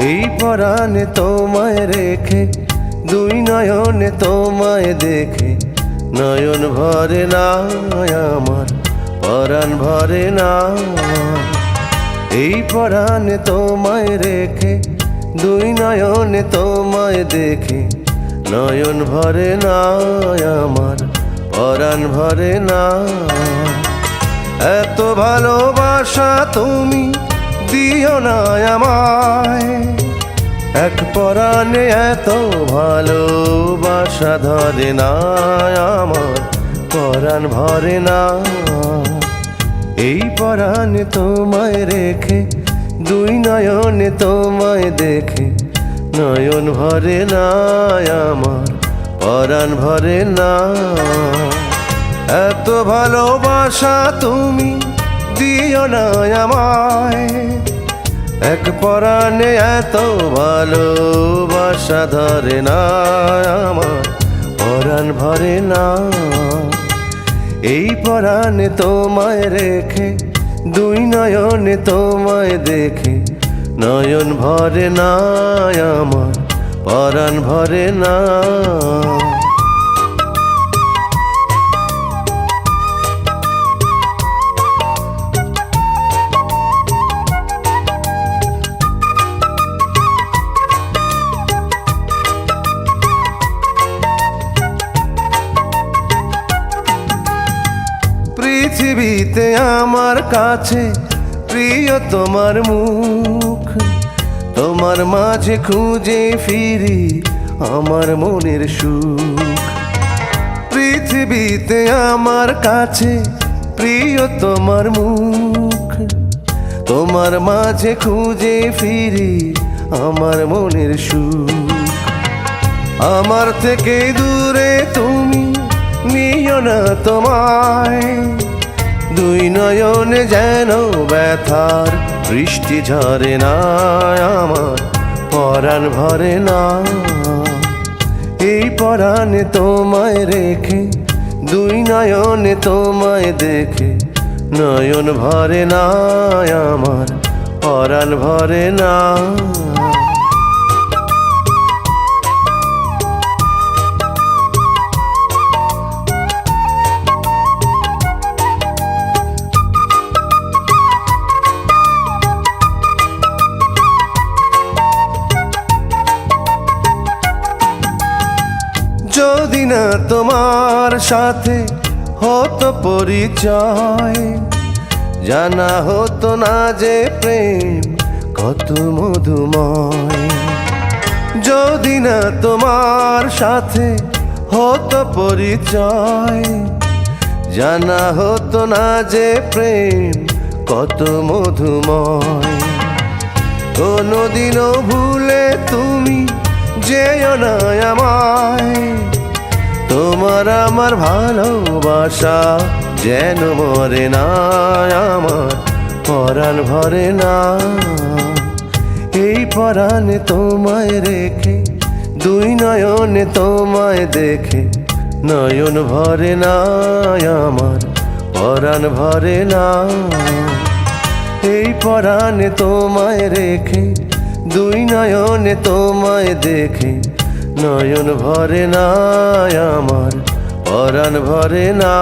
এই পরাণে তোমায় রেখে দুই নয়নে তোমায় দেখে নয়ন ভরে না আমার পরাণ ভরে না। এই পরাণে তোমায় রেখে দুই নয়নে তোমায় দেখে নয়ন ভরে না আমার পরাণ ভরে না। এত ভালোবাসা তুমি দিও না আমায়, এক পরাণে এত ভালোবাসা ধরে না আমার পরাণ ভরে না। এই পরাণে তোমায় রেখে দুই নয়নে তোমায় দেখে নয়ন ভরে না আমার পরাণ ভরে না। এত ভালোবাসা তুমি দিও না আমায়, এক পরাণে এত ভালোবাসা ধরে না আমার পরাণ ভরে না। এই পরাণে তোমায় রেখে দুই নয়নে তোমায় দেখে নয়ন ভরে না আমার পরাণ ভরে না। পৃথিবীতে আমার কাছে প্রিয় তোমার মুখ, তোমার মাঝে খুঁজে ফিরি আমার মনের সুখ। পৃথিবীতে আমার কাছে প্রিয় তোমার মুখ, তোমার মাঝে খুঁজে ফিরি আমার মনের সুখ। আমার থেকে দূরে তুমি নিও না তোমায়, দুই নয়নে যেন ব্যথার বৃষ্টি ঝরে না আমার পরাণ ভরে না। এই পরাণে তোমায় রেখে দুই নয়নে তোমায় দেখে নয়ন ভরে না আমার পরাণ ভরে না। যদি না তোমার সাথে হতো পরিচয়, জানা হতো না যে প্রেম কত মধুময়। যদি না তোমার সাথে হতো পরিচয়, জানা হতো না যে প্রেম কত মধুময়। কোনোদিনও ভুলে তুমি যেও না আমায়, তোমার আমার ভালোবাসা যেন মরে না আমার পরাণ ভরে না। এই পরাণে তোমায় রেখে দুই নয়নে তোমায় দেখে নয়ন ভরে না আমার পরাণ ভরে না। এই পরাণে তোমায় রেখে দুই নয়নে তোমায় দেখে নয়ন ভরে না আমার পরাণ ভরে না।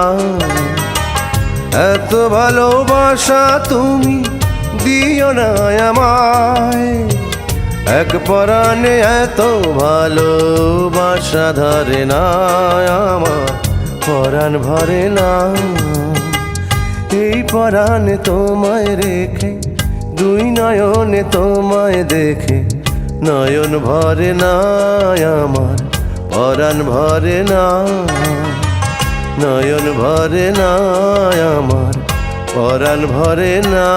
এত ভালোবাসা তুমি দিও না আমায়, এক পরাণে এত ভালোবাসা ধরে না আমার পরাণ ভরে না। এই পরাণে তোমায় রেখে দুই নয়নে তোমায় দেখে নয়ন ভরে না আমার পরাণ ভরে না। নয়ন ভরে না আমার পরাণ ভরে না।